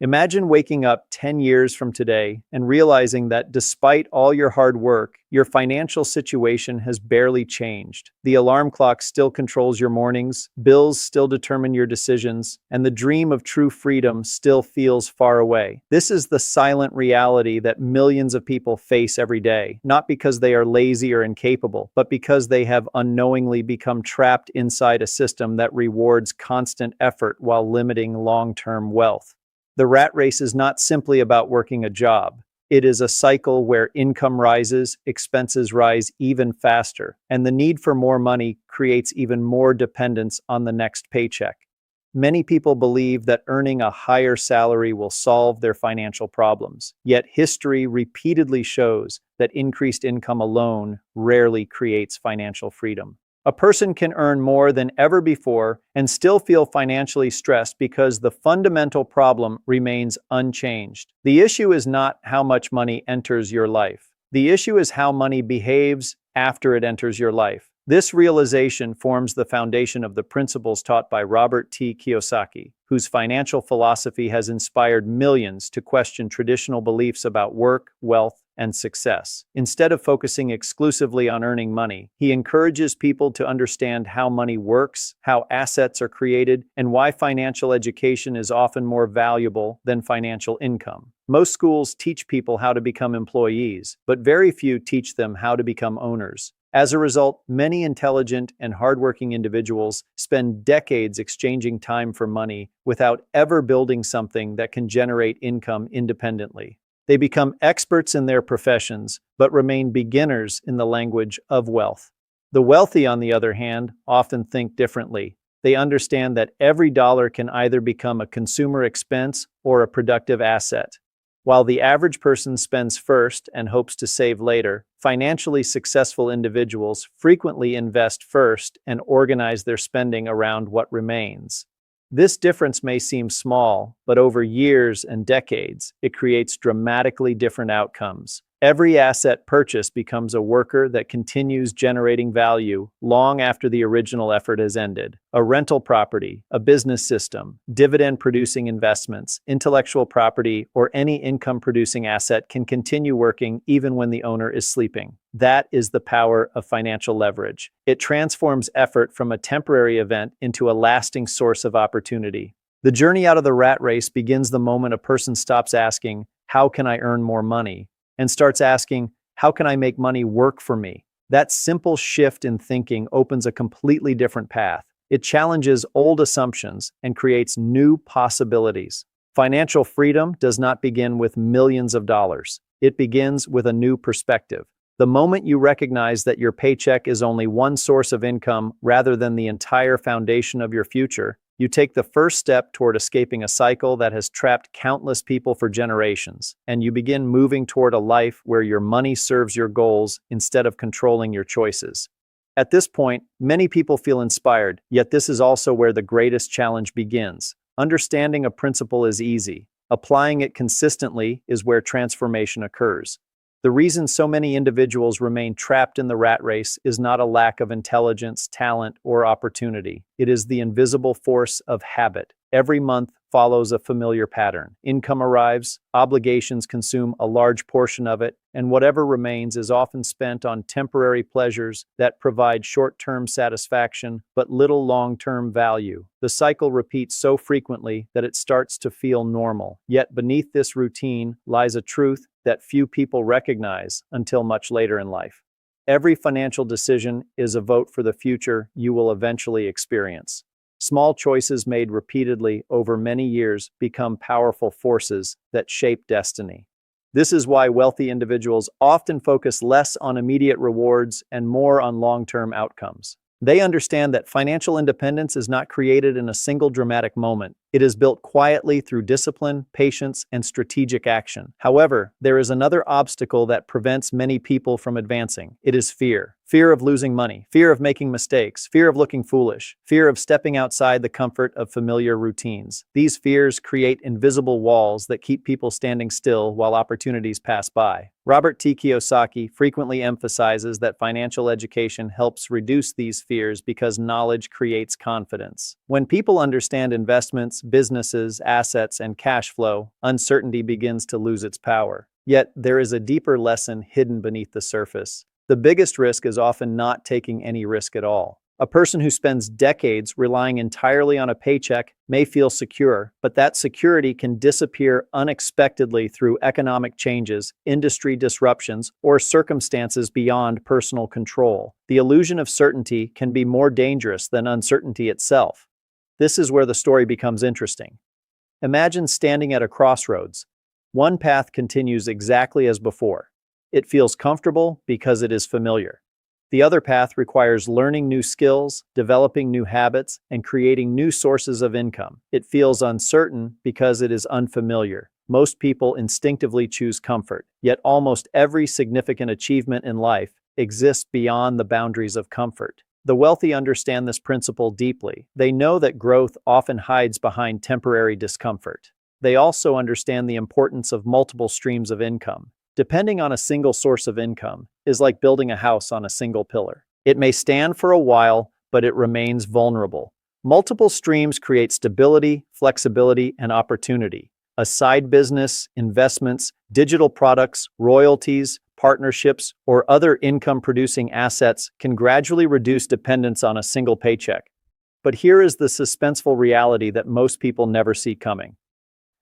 Imagine waking up 10 years from today and realizing that despite all your hard work, your financial situation has barely changed. The alarm clock still controls your mornings, bills still determine your decisions, and the dream of true freedom still feels far away. This is the silent reality that millions of people face every day, not because they are lazy or incapable, but because they have unknowingly become trapped inside a system that rewards constant effort while limiting long-term wealth. The rat race is not simply about working a job. It is a cycle where income rises, expenses rise even faster, and the need for more money creates even more dependence on the next paycheck. Many people believe that earning a higher salary will solve their financial problems, yet history repeatedly shows that increased income alone rarely creates financial freedom. A person can earn more than ever before and still feel financially stressed because the fundamental problem remains unchanged. The issue is not how much money enters your life. The issue is how money behaves after it enters your life. This realization forms the foundation of the principles taught by Robert T. Kiyosaki, whose financial philosophy has inspired millions to question traditional beliefs about work, wealth, and success. Instead of focusing exclusively on earning money, he encourages people to understand how money works, how assets are created, and why financial education is often more valuable than financial income. Most schools teach people how to become employees, but very few teach them how to become owners. As a result, many intelligent and hardworking individuals spend decades exchanging time for money without ever building something that can generate income independently. They become experts in their professions, but remain beginners in the language of wealth. The wealthy, on the other hand, often think differently. They understand that every dollar can either become a consumer expense or a productive asset. While the average person spends first and hopes to save later, financially successful individuals frequently invest first and organize their spending around what remains. This difference may seem small, but over years and decades, it creates dramatically different outcomes. Every asset purchased becomes a worker that continues generating value long after the original effort has ended. A rental property, a business system, dividend-producing investments, intellectual property, or any income-producing asset can continue working even when the owner is sleeping. That is the power of financial leverage. It transforms effort from a temporary event into a lasting source of opportunity. The journey out of the rat race begins the moment a person stops asking, "How can I earn more money?" and starts asking, "How can I make money work for me?" That simple shift in thinking opens a completely different path. It challenges old assumptions and creates new possibilities. Financial freedom does not begin with millions of dollars. It begins with a new perspective. The moment you recognize that your paycheck is only one source of income rather than the entire foundation of your future, you take the first step toward escaping a cycle that has trapped countless people for generations, and you begin moving toward a life where your money serves your goals instead of controlling your choices. At this point, many people feel inspired, yet this is also where the greatest challenge begins. Understanding a principle is easy. Applying it consistently is where transformation occurs. The reason so many individuals remain trapped in the rat race is not a lack of intelligence, talent, or opportunity. It is the invisible force of habit. Every month follows a familiar pattern. Income arrives, obligations consume a large portion of it, and whatever remains is often spent on temporary pleasures that provide short-term satisfaction but little long-term value. The cycle repeats so frequently that it starts to feel normal. Yet beneath this routine lies a truth that few people recognize until much later in life. Every financial decision is a vote for the future you will eventually experience. Small choices made repeatedly over many years become powerful forces that shape destiny. This is why wealthy individuals often focus less on immediate rewards and more on long-term outcomes. They understand that financial independence is not created in a single dramatic moment. It is built quietly through discipline, patience, and strategic action. However, there is another obstacle that prevents many people from advancing. It is fear. Fear of losing money, fear of making mistakes, fear of looking foolish, fear of stepping outside the comfort of familiar routines. These fears create invisible walls that keep people standing still while opportunities pass by. Robert T. Kiyosaki frequently emphasizes that financial education helps reduce these fears because knowledge creates confidence. When people understand investments, businesses, assets, and cash flow, uncertainty begins to lose its power. Yet, there is a deeper lesson hidden beneath the surface. The biggest risk is often not taking any risk at all. A person who spends decades relying entirely on a paycheck may feel secure, but that security can disappear unexpectedly through economic changes, industry disruptions, or circumstances beyond personal control. The illusion of certainty can be more dangerous than uncertainty itself. This is where the story becomes interesting. Imagine standing at a crossroads. One path continues exactly as before. It feels comfortable because it is familiar. The other path requires learning new skills, developing new habits, and creating new sources of income. It feels uncertain because it is unfamiliar. Most people instinctively choose comfort, yet almost every significant achievement in life exists beyond the boundaries of comfort. The wealthy understand this principle deeply. They know that growth often hides behind temporary discomfort. They also understand the importance of multiple streams of income. Depending on a single source of income is like building a house on a single pillar. It may stand for a while, but it remains vulnerable. Multiple streams create stability, flexibility, and opportunity. A side business, investments, digital products, royalties, partnerships, or other income-producing assets can gradually reduce dependence on a single paycheck. But here is the suspenseful reality that most people never see coming.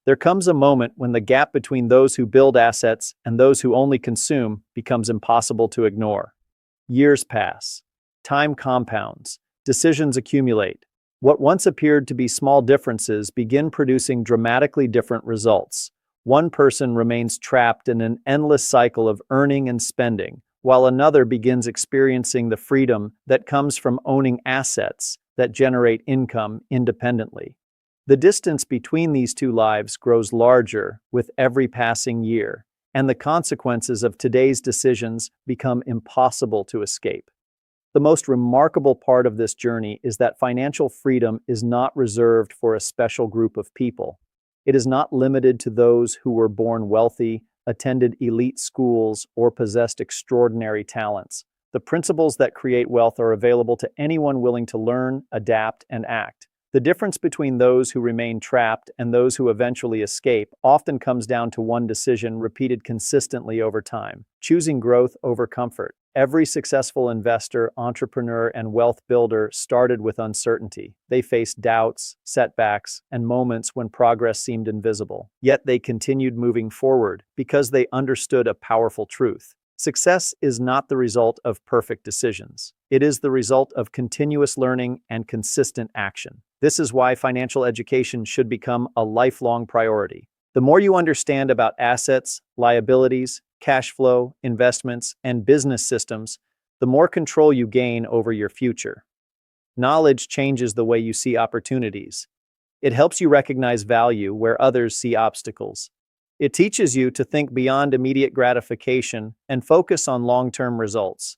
There comes a moment when the gap between those who build assets and those who only consume becomes impossible to ignore. Years pass. Time compounds. Decisions accumulate. What once appeared to be small differences begin producing dramatically different results. One person remains trapped in an endless cycle of earning and spending, while another begins experiencing the freedom that comes from owning assets that generate income independently. The distance between these two lives grows larger with every passing year, and the consequences of today's decisions become impossible to escape. The most remarkable part of this journey is that financial freedom is not reserved for a special group of people. It is not limited to those who were born wealthy, attended elite schools, or possessed extraordinary talents. The principles that create wealth are available to anyone willing to learn, adapt, and act. The difference between those who remain trapped and those who eventually escape often comes down to one decision repeated consistently over time: choosing growth over comfort. Every successful investor, entrepreneur, and wealth builder started with uncertainty. They faced doubts, setbacks, and moments when progress seemed invisible. Yet they continued moving forward because they understood a powerful truth. Success is not the result of perfect decisions. It is the result of continuous learning and consistent action. This is why financial education should become a lifelong priority. The more you understand about assets, liabilities, cash flow, investments, and business systems, the more control you gain over your future. Knowledge changes the way you see opportunities. It helps you recognize value where others see obstacles. It teaches you to think beyond immediate gratification and focus on long-term results.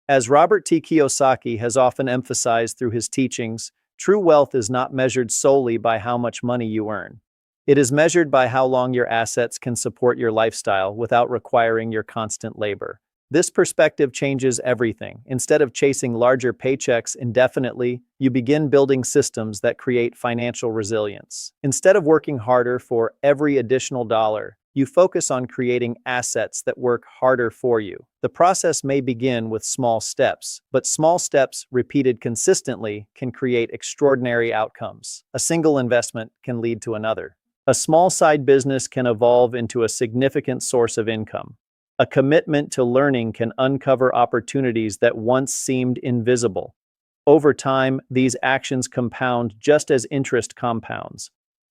As Robert T. Kiyosaki has often emphasized through his teachings, true wealth is not measured solely by how much money you earn. It is measured by how long your assets can support your lifestyle without requiring your constant labor. This perspective changes everything. Instead of chasing larger paychecks indefinitely, you begin building systems that create financial resilience. Instead of working harder for every additional dollar, you focus on creating assets that work harder for you. The process may begin with small steps, but small steps repeated consistently can create extraordinary outcomes. A single investment can lead to another. A small side business can evolve into a significant source of income. A commitment to learning can uncover opportunities that once seemed invisible. Over time, these actions compound just as interest compounds.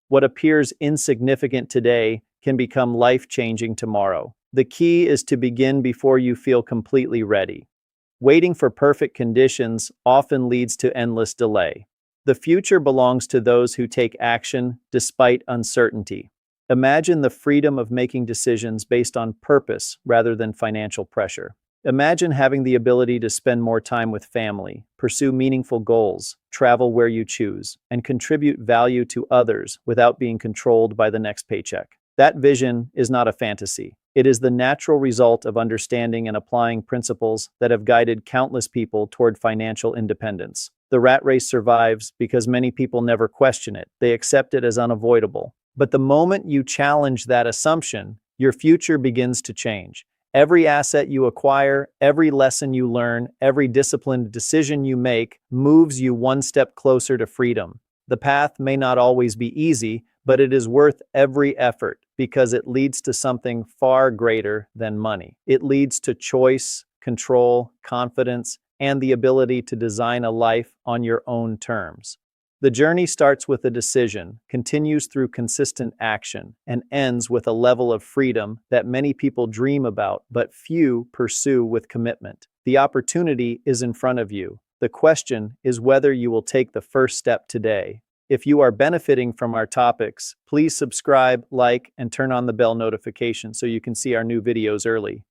What appears insignificant today can become life-changing tomorrow. The key is to begin before you feel completely ready. Waiting for perfect conditions often leads to endless delay. The future belongs to those who take action despite uncertainty. Imagine the freedom of making decisions based on purpose rather than financial pressure. Imagine having the ability to spend more time with family, pursue meaningful goals, travel where you choose, and contribute value to others without being controlled by the next paycheck. That vision is not a fantasy. It is the natural result of understanding and applying principles that have guided countless people toward financial independence. The rat race survives because many people never question it. They accept it as unavoidable. But the moment you challenge that assumption, your future begins to change. Every asset you acquire, every lesson you learn, every disciplined decision you make moves you one step closer to freedom. The path may not always be easy, but it is worth every effort because it leads to something far greater than money. It leads to choice, control, confidence, and the ability to design a life on your own terms. The journey starts with a decision, continues through consistent action, and ends with a level of freedom that many people dream about but few pursue with commitment. The opportunity is in front of you. The question is whether you will take the first step today. If you are benefiting from our topics, please subscribe, like, and turn on the bell notification so you can see our new videos early.